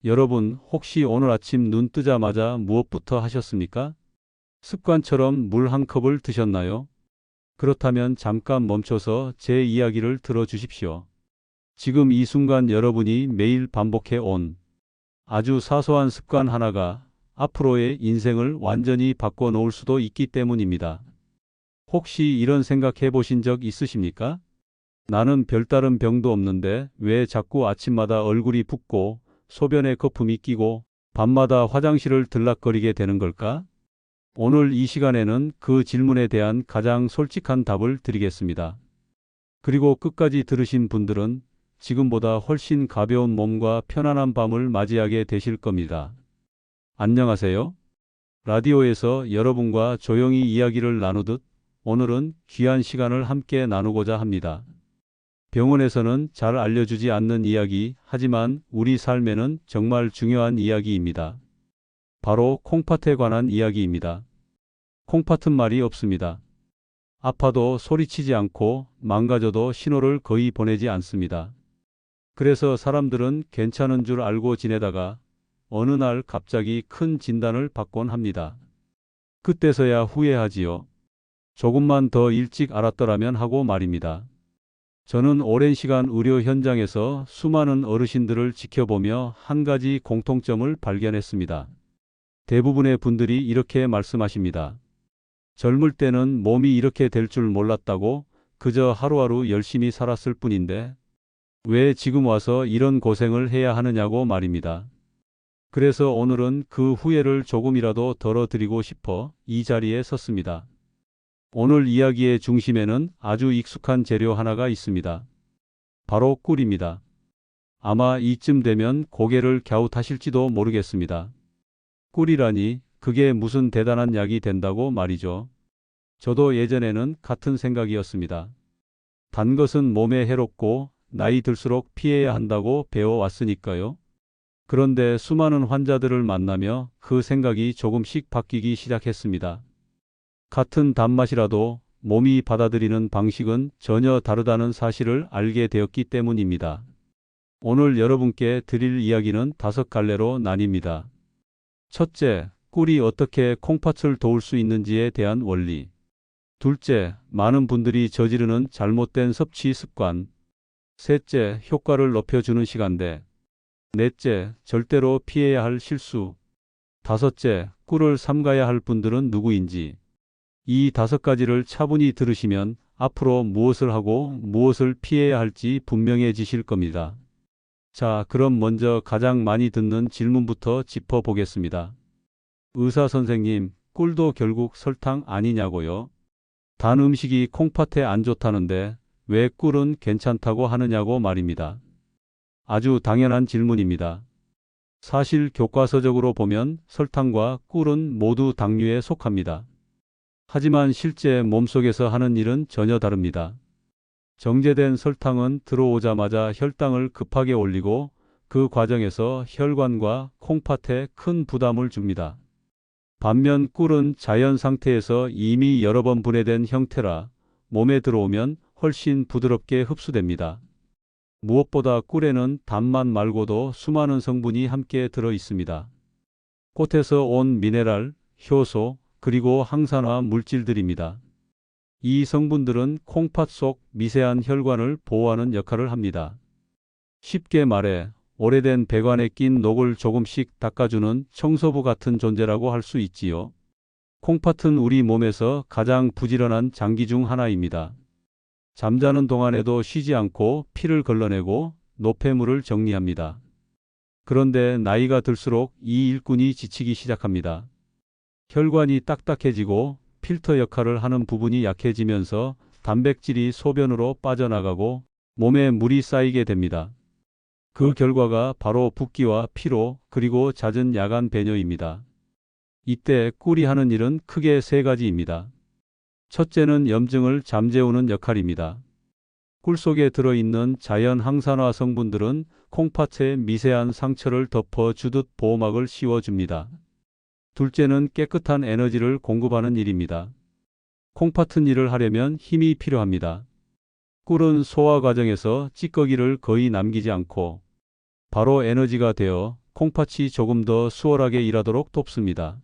여러분, 혹시 오늘 아침 눈 뜨자마자 무엇부터 하셨습니까? 습관처럼 물 한 컵을 드셨나요? 그렇다면 잠깐 멈춰서 제 이야기를 들어주십시오. 지금 이 순간 여러분이 매일 반복해 온 아주 사소한 습관 하나가 앞으로의 인생을 완전히 바꿔 놓을 수도 있기 때문입니다. 혹시 이런 생각 해보신 적 있으십니까? 나는 별다른 병도 없는데 왜 자꾸 아침마다 얼굴이 붓고 소변에 거품이 끼고 밤마다 화장실을 들락거리게 되는 걸까? 오늘 이 시간에는 그 질문에 대한 가장 솔직한 답을 드리겠습니다. 그리고 끝까지 들으신 분들은 지금보다 훨씬 가벼운 몸과 편안한 밤을 맞이하게 되실 겁니다. 안녕하세요. 라디오에서 여러분과 조용히 이야기를 나누듯 오늘은 귀한 시간을 함께 나누고자 합니다. 병원에서는 잘 알려주지 않는 이야기, 하지만 우리 삶에는 정말 중요한 이야기입니다. 바로 콩팥에 관한 이야기입니다. 콩팥은 말이 없습니다. 아파도 소리치지 않고 망가져도 신호를 거의 보내지 않습니다. 그래서 사람들은 괜찮은 줄 알고 지내다가 어느 날 갑자기 큰 진단을 받곤 합니다. 그때서야 후회하지요. 조금만 더 일찍 알았더라면 하고 말입니다. 저는 오랜 시간 의료 현장에서 수많은 어르신들을 지켜보며 한 가지 공통점을 발견했습니다. 대부분의 분들이 이렇게 말씀하십니다. 젊을 때는 몸이 이렇게 될 줄 몰랐다고 그저 하루하루 열심히 살았을 뿐인데 왜 지금 와서 이런 고생을 해야 하느냐고 말입니다. 그래서 오늘은 그 후회를 조금이라도 덜어드리고 싶어 이 자리에 섰습니다. 오늘 이야기의 중심에는 아주 익숙한 재료 하나가 있습니다. 바로 꿀입니다. 아마 이쯤 되면 고개를 갸웃하실지도 모르겠습니다. 꿀이라니 그게 무슨 대단한 약이 된다고 말이죠. 저도 예전에는 같은 생각이었습니다. 단 것은 몸에 해롭고 나이 들수록 피해야 한다고 배워왔으니까요. 그런데 수많은 환자들을 만나며 그 생각이 조금씩 바뀌기 시작했습니다. 같은 단맛이라도 몸이 받아들이는 방식은 전혀 다르다는 사실을 알게 되었기 때문입니다. 오늘 여러분께 드릴 이야기는 5갈래로 나뉩니다. 첫째, 꿀이 어떻게 콩팥을 도울 수 있는지에 대한 원리. 둘째, 많은 분들이 저지르는 잘못된 섭취 습관. 셋째, 효과를 높여주는 시간대. 넷째, 절대로 피해야 할 실수. 다섯째, 꿀을 삼가야 할 분들은 누구인지. 이 5가지를 차분히 들으시면 앞으로 무엇을 하고 무엇을 피해야 할지 분명해지실 겁니다. 자, 그럼 먼저 가장 많이 듣는 질문부터 짚어보겠습니다. 의사 선생님, 꿀도 결국 설탕 아니냐고요? 단 음식이 콩팥에 안 좋다는데 왜 꿀은 괜찮다고 하느냐고 말입니다. 아주 당연한 질문입니다. 사실 교과서적으로 보면 설탕과 꿀은 모두 당류에 속합니다. 하지만 실제 몸속에서 하는 일은 전혀 다릅니다. 정제된 설탕은 들어오자마자 혈당을 급하게 올리고 그 과정에서 혈관과 콩팥에 큰 부담을 줍니다. 반면 꿀은 자연 상태에서 이미 여러 번 분해된 형태라 몸에 들어오면 훨씬 부드럽게 흡수됩니다. 무엇보다 꿀에는 단맛 말고도 수많은 성분이 함께 들어 있습니다. 꽃에서 온 미네랄, 효소, 그리고 항산화 물질들입니다. 이 성분들은 콩팥 속 미세한 혈관을 보호하는 역할을 합니다. 쉽게 말해 오래된 배관에 낀 녹을 조금씩 닦아주는 청소부 같은 존재라고 할 수 있지요. 콩팥은 우리 몸에서 가장 부지런한 장기 중 하나입니다. 잠자는 동안에도 쉬지 않고 피를 걸러내고 노폐물을 정리합니다. 그런데 나이가 들수록 이 일꾼이 지치기 시작합니다. 혈관이 딱딱해지고 필터 역할을 하는 부분이 약해지면서 단백질이 소변으로 빠져나가고 몸에 물이 쌓이게 됩니다. 그 결과가 바로 붓기와 피로 그리고 잦은 야간 배뇨입니다. 이때 꿀이 하는 일은 크게 3가지입니다. 첫째는 염증을 잠재우는 역할입니다. 꿀 속에 들어있는 자연 항산화 성분들은 콩팥의 미세한 상처를 덮어주듯 보호막을 씌워줍니다. 둘째는 깨끗한 에너지를 공급하는 일입니다. 콩팥은 일을 하려면 힘이 필요합니다. 꿀은 소화 과정에서 찌꺼기를 거의 남기지 않고 바로 에너지가 되어 콩팥이 조금 더 수월하게 일하도록 돕습니다.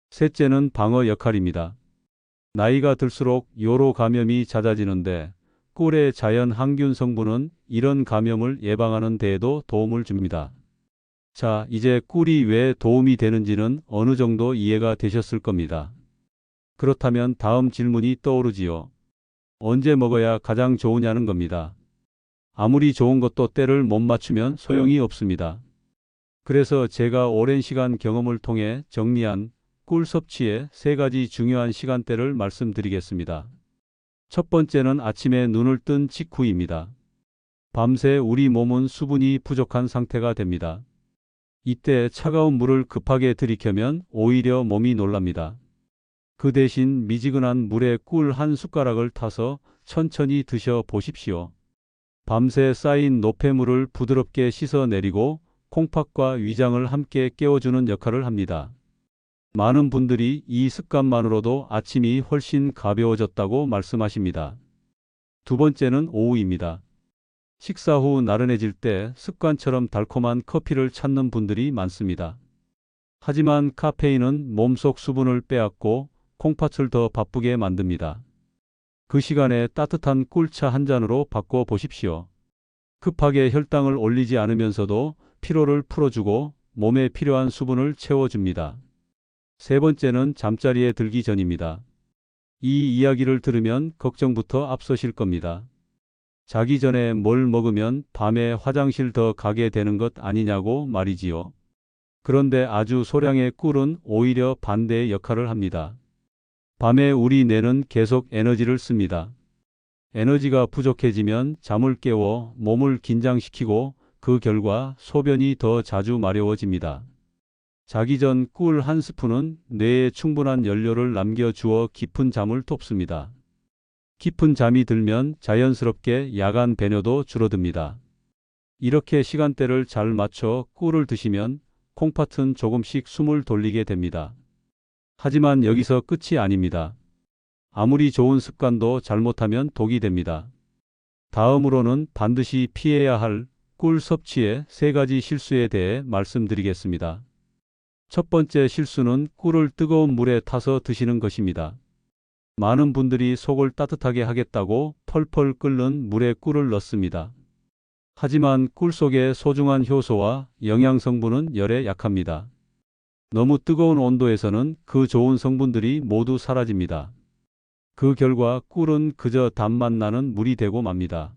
셋째는 방어 역할입니다. 나이가 들수록 요로 감염이 잦아지는데 꿀의 자연 항균 성분은 이런 감염을 예방하는 데에도 도움을 줍니다. 자, 이제 꿀이 왜 도움이 되는지는 어느 정도 이해가 되셨을 겁니다. 그렇다면 다음 질문이 떠오르지요. 언제 먹어야 가장 좋으냐는 겁니다. 아무리 좋은 것도 때를 못 맞추면 소용이 없습니다. 그래서 제가 오랜 시간 경험을 통해 정리한 꿀 섭취의 3가지 중요한 시간대를 말씀드리겠습니다. 첫 번째는 아침에 눈을 뜬 직후입니다. 밤새 우리 몸은 수분이 부족한 상태가 됩니다. 이때 차가운 물을 급하게 들이켜면 오히려 몸이 놀랍니다. 그 대신 미지근한 물에 꿀 한 숟가락을 타서 천천히 드셔 보십시오. 밤새 쌓인 노폐물을 부드럽게 씻어내리고 콩팥과 위장을 함께 깨워주는 역할을 합니다. 많은 분들이 이 습관만으로도 아침이 훨씬 가벼워졌다고 말씀하십니다. 두 번째는 오후입니다. 식사 후 나른해질 때 습관처럼 달콤한 커피를 찾는 분들이 많습니다. 하지만 카페인은 몸속 수분을 빼앗고 콩팥을 더 바쁘게 만듭니다. 그 시간에 따뜻한 꿀차 한 잔으로 바꿔 보십시오. 급하게 혈당을 올리지 않으면서도 피로를 풀어주고 몸에 필요한 수분을 채워줍니다. 세 번째는 잠자리에 들기 전입니다. 이 이야기를 들으면 걱정부터 앞서실 겁니다. 자기 전에 뭘 먹으면 밤에 화장실 더 가게 되는 것 아니냐고 말이지요. 그런데 아주 소량의 꿀은 오히려 반대의 역할을 합니다. 밤에 우리 뇌는 계속 에너지를 씁니다. 에너지가 부족해지면 잠을 깨워 몸을 긴장시키고 그 결과 소변이 더 자주 마려워집니다. 자기 전 꿀 한 스푼은 뇌에 충분한 연료를 남겨주어 깊은 잠을 돕습니다. 깊은 잠이 들면 자연스럽게 야간 배뇨도 줄어듭니다. 이렇게 시간대를 잘 맞춰 꿀을 드시면 콩팥은 조금씩 숨을 돌리게 됩니다. 하지만 여기서 끝이 아닙니다. 아무리 좋은 습관도 잘못하면 독이 됩니다. 다음으로는 반드시 피해야 할 꿀 섭취의 3가지 실수에 대해 말씀드리겠습니다. 첫 번째 실수는 꿀을 뜨거운 물에 타서 드시는 것입니다. 많은 분들이 속을 따뜻하게 하겠다고 펄펄 끓는 물에 꿀을 넣습니다. 하지만 꿀 속의 소중한 효소와 영양 성분은 열에 약합니다. 너무 뜨거운 온도에서는 그 좋은 성분들이 모두 사라집니다. 그 결과 꿀은 그저 단맛 나는 물이 되고 맙니다.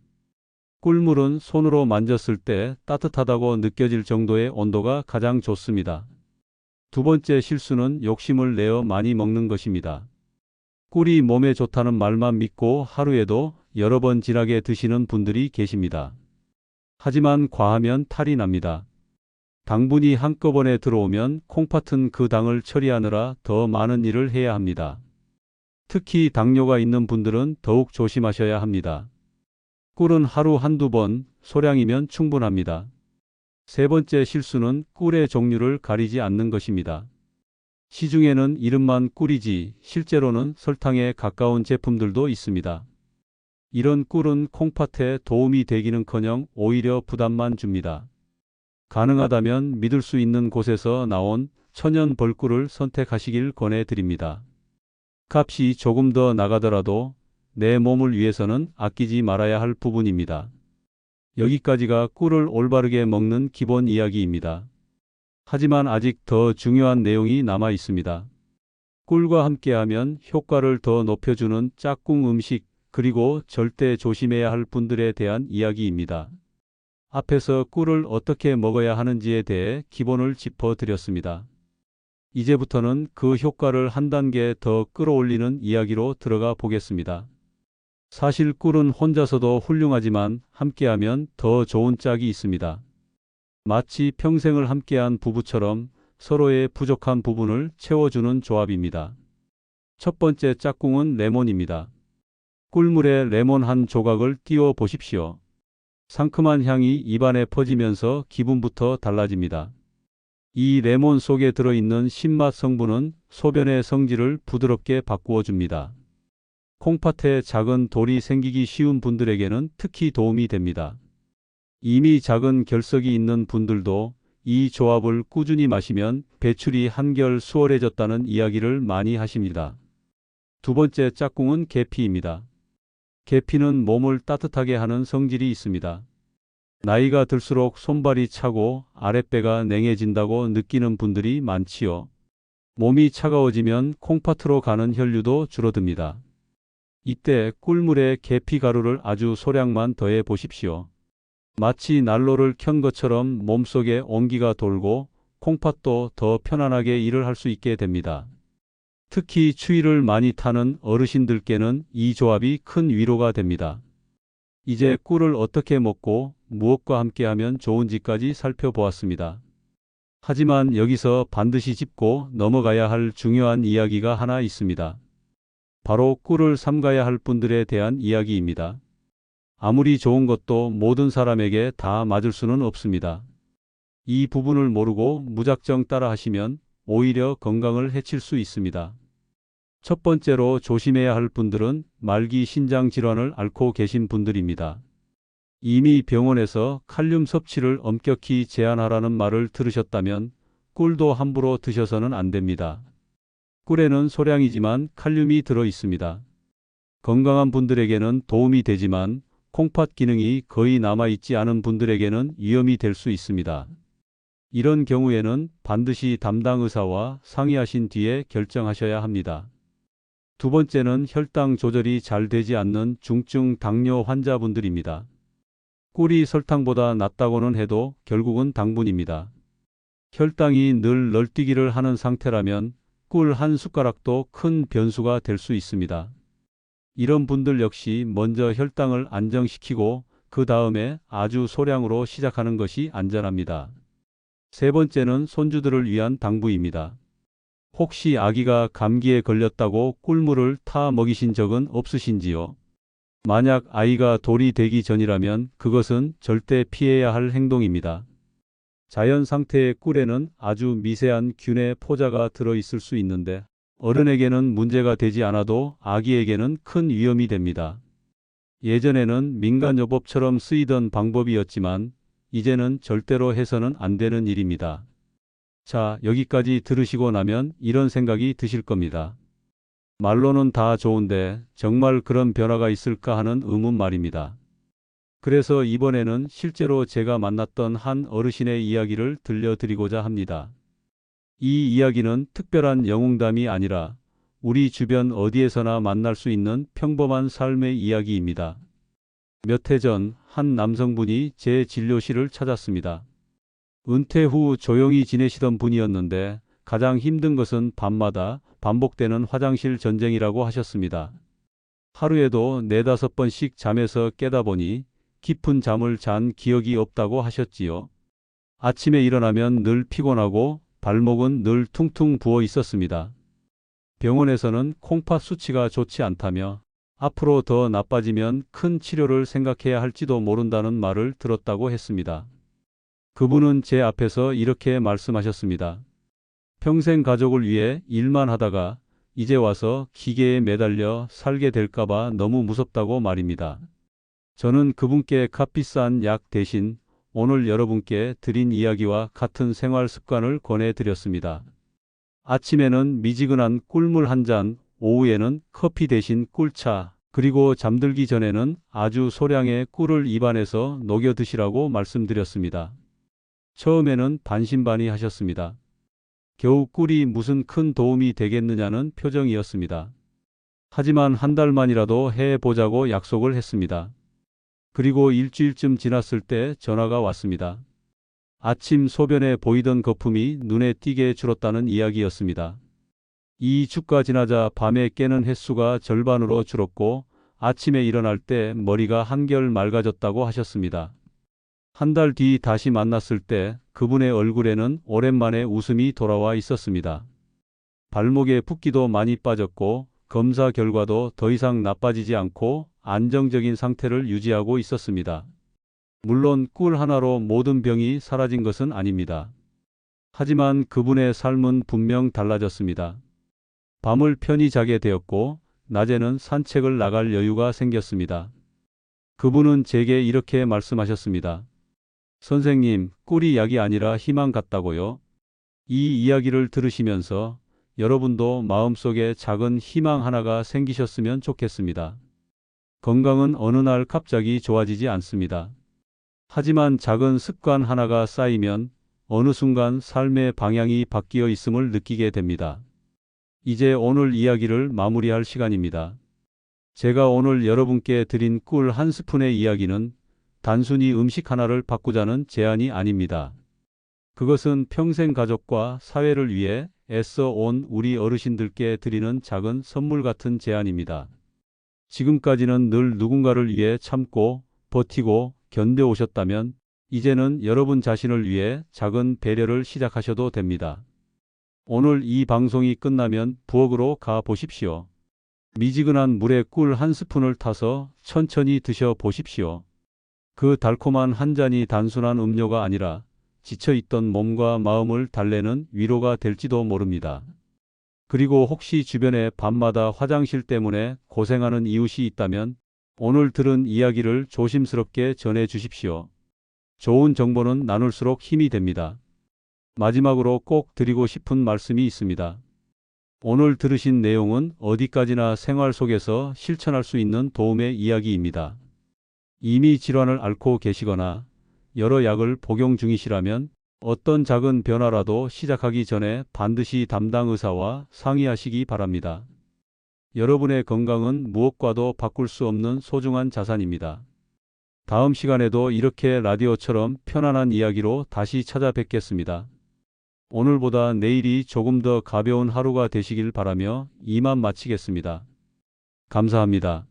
꿀물은 손으로 만졌을 때 따뜻하다고 느껴질 정도의 온도가 가장 좋습니다. 두 번째 실수는 욕심을 내어 많이 먹는 것입니다. 꿀이 몸에 좋다는 말만 믿고 하루에도 여러 번 진하게 드시는 분들이 계십니다. 하지만 과하면 탈이 납니다. 당분이 한꺼번에 들어오면 콩팥은 그 당을 처리하느라 더 많은 일을 해야 합니다. 특히 당뇨가 있는 분들은 더욱 조심하셔야 합니다. 꿀은 하루 한두 번, 소량이면 충분합니다. 세 번째 실수는 꿀의 종류를 가리지 않는 것입니다. 시중에는 이름만 꿀이지 실제로는 설탕에 가까운 제품들도 있습니다. 이런 꿀은 콩팥에 도움이 되기는커녕 오히려 부담만 줍니다. 가능하다면 믿을 수 있는 곳에서 나온 천연 벌꿀을 선택하시길 권해드립니다. 값이 조금 더 나가더라도 내 몸을 위해서는 아끼지 말아야 할 부분입니다. 여기까지가 꿀을 올바르게 먹는 기본 이야기입니다. 하지만 아직 더 중요한 내용이 남아 있습니다. 꿀과 함께하면 효과를 더 높여주는 짝꿍 음식, 그리고 절대 조심해야 할 분들에 대한 이야기입니다. 앞에서 꿀을 어떻게 먹어야 하는지에 대해 기본을 짚어드렸습니다. 이제부터는 그 효과를 한 단계 더 끌어올리는 이야기로 들어가 보겠습니다. 사실 꿀은 혼자서도 훌륭하지만 함께하면 더 좋은 짝이 있습니다. 마치 평생을 함께한 부부처럼 서로의 부족한 부분을 채워주는 조합입니다. 첫 번째 짝꿍은 레몬입니다. 꿀물에 레몬 한 조각을 띄워 보십시오. 상큼한 향이 입안에 퍼지면서 기분부터 달라집니다. 이 레몬 속에 들어있는 신맛 성분은 소변의 성질을 부드럽게 바꾸어 줍니다. 콩팥에 작은 돌이 생기기 쉬운 분들에게는 특히 도움이 됩니다. 이미 작은 결석이 있는 분들도 이 조합을 꾸준히 마시면 배출이 한결 수월해졌다는 이야기를 많이 하십니다. 두 번째 짝꿍은 계피입니다. 계피는 몸을 따뜻하게 하는 성질이 있습니다. 나이가 들수록 손발이 차고 아랫배가 냉해진다고 느끼는 분들이 많지요. 몸이 차가워지면 콩팥으로 가는 혈류도 줄어듭니다. 이때 꿀물에 계피 가루를 아주 소량만 더해 보십시오. 마치 난로를 켠 것처럼 몸속에 온기가 돌고 콩팥도 더 편안하게 일을 할 수 있게 됩니다. 특히 추위를 많이 타는 어르신들께는 이 조합이 큰 위로가 됩니다. 이제 꿀을 어떻게 먹고 무엇과 함께하면 좋은지까지 살펴보았습니다. 하지만 여기서 반드시 짚고 넘어가야 할 중요한 이야기가 하나 있습니다. 바로 꿀을 삼가야 할 분들에 대한 이야기입니다. 아무리 좋은 것도 모든 사람에게 다 맞을 수는 없습니다. 이 부분을 모르고 무작정 따라 하시면 오히려 건강을 해칠 수 있습니다. 첫 번째로 조심해야 할 분들은 말기 신장 질환을 앓고 계신 분들입니다. 이미 병원에서 칼륨 섭취를 엄격히 제한하라는 말을 들으셨다면 꿀도 함부로 드셔서는 안 됩니다. 꿀에는 소량이지만 칼륨이 들어 있습니다. 건강한 분들에게는 도움이 되지만 콩팥 기능이 거의 남아있지 않은 분들에게는 위험이 될 수 있습니다. 이런 경우에는 반드시 담당 의사와 상의하신 뒤에 결정하셔야 합니다. 두 번째는 혈당 조절이 잘 되지 않는 중증 당뇨 환자분들입니다. 꿀이 설탕보다 낫다고는 해도 결국은 당분입니다. 혈당이 늘 널뛰기를 하는 상태라면 꿀 한 숟가락도 큰 변수가 될 수 있습니다. 이런 분들 역시 먼저 혈당을 안정시키고 그 다음에 아주 소량으로 시작하는 것이 안전합니다. 세 번째는 손주들을 위한 당부입니다. 혹시 아기가 감기에 걸렸다고 꿀물을 타 먹이신 적은 없으신지요? 만약 아이가 돌이 되기 전이라면 그것은 절대 피해야 할 행동입니다. 자연 상태의 꿀에는 아주 미세한 균의 포자가 들어있을 수 있는데 어른에게는 문제가 되지 않아도 아기에게는 큰 위험이 됩니다. 예전에는 민간요법처럼 쓰이던 방법이었지만 이제는 절대로 해서는 안 되는 일입니다. 자, 여기까지 들으시고 나면 이런 생각이 드실 겁니다. 말로는 다 좋은데 정말 그런 변화가 있을까 하는 의문 말입니다. 그래서 이번에는 실제로 제가 만났던 한 어르신의 이야기를 들려드리고자 합니다. 이 이야기는 특별한 영웅담이 아니라 우리 주변 어디에서나 만날 수 있는 평범한 삶의 이야기입니다. 몇 해 전 한 남성분이 제 진료실을 찾았습니다. 은퇴 후 조용히 지내시던 분이었는데 가장 힘든 것은 밤마다 반복되는 화장실 전쟁이라고 하셨습니다. 하루에도 4~5번씩 잠에서 깨다 보니 깊은 잠을 잔 기억이 없다고 하셨지요. 아침에 일어나면 늘 피곤하고 발목은 늘 퉁퉁 부어 있었습니다. 병원에서는 콩팥 수치가 좋지 않다며 앞으로 더 나빠지면 큰 치료를 생각해야 할지도 모른다는 말을 들었다고 했습니다. 그분은 제 앞에서 이렇게 말씀하셨습니다. 평생 가족을 위해 일만 하다가 이제 와서 기계에 매달려 살게 될까봐 너무 무섭다고 말입니다. 저는 그분께 값비싼 약 대신 오늘 여러분께 드린 이야기와 같은 생활 습관을 권해드렸습니다. 아침에는 미지근한 꿀물 한 잔, 오후에는 커피 대신 꿀차, 그리고 잠들기 전에는 아주 소량의 꿀을 입안에서 녹여 드시라고 말씀드렸습니다. 처음에는 반신반의하셨습니다. 겨우 꿀이 무슨 큰 도움이 되겠느냐는 표정이었습니다. 하지만 한 달만이라도 해보자고 약속을 했습니다. 그리고 일주일쯤 지났을 때 전화가 왔습니다. 아침 소변에 보이던 거품이 눈에 띄게 줄었다는 이야기였습니다. 2주가 지나자 밤에 깨는 횟수가 절반으로 줄었고 아침에 일어날 때 머리가 한결 맑아졌다고 하셨습니다. 한 달 뒤 다시 만났을 때 그분의 얼굴에는 오랜만에 웃음이 돌아와 있었습니다. 발목에 붓기도 많이 빠졌고 검사 결과도 더 이상 나빠지지 않고 안정적인 상태를 유지하고 있었습니다. 물론 꿀 하나로 모든 병이 사라진 것은 아닙니다. 하지만 그분의 삶은 분명 달라졌습니다. 밤을 편히 자게 되었고 낮에는 산책을 나갈 여유가 생겼습니다. 그분은 제게 이렇게 말씀하셨습니다. 선생님, 꿀이 약이 아니라 희망 같다고요? 이 이야기를 들으시면서 여러분도 마음속에 작은 희망 하나가 생기셨으면 좋겠습니다. 건강은 어느 날 갑자기 좋아지지 않습니다. 하지만 작은 습관 하나가 쌓이면 어느 순간 삶의 방향이 바뀌어 있음을 느끼게 됩니다. 이제 오늘 이야기를 마무리할 시간입니다. 제가 오늘 여러분께 드린 꿀 한 스푼의 이야기는 단순히 음식 하나를 바꾸자는 제안이 아닙니다. 그것은 평생 가족과 사회를 위해 애써 온 우리 어르신들께 드리는 작은 선물 같은 제안입니다. 지금까지는 늘 누군가를 위해 참고 버티고 견뎌오셨다면 이제는 여러분 자신을 위해 작은 배려를 시작하셔도 됩니다. 오늘 이 방송이 끝나면 부엌으로 가 보십시오. 미지근한 물에 꿀 한 스푼을 타서 천천히 드셔 보십시오. 그 달콤한 한 잔이 단순한 음료가 아니라 지쳐있던 몸과 마음을 달래는 위로가 될지도 모릅니다. 그리고 혹시 주변에 밤마다 화장실 때문에 고생하는 이웃이 있다면 오늘 들은 이야기를 조심스럽게 전해 주십시오. 좋은 정보는 나눌수록 힘이 됩니다. 마지막으로 꼭 드리고 싶은 말씀이 있습니다. 오늘 들으신 내용은 어디까지나 생활 속에서 실천할 수 있는 도움의 이야기입니다. 이미 질환을 앓고 계시거나 여러 약을 복용 중이시라면 어떤 작은 변화라도 시작하기 전에 반드시 담당 의사와 상의하시기 바랍니다. 여러분의 건강은 무엇과도 바꿀 수 없는 소중한 자산입니다. 다음 시간에도 이렇게 라디오처럼 편안한 이야기로 다시 찾아뵙겠습니다. 오늘보다 내일이 조금 더 가벼운 하루가 되시길 바라며 이만 마치겠습니다. 감사합니다.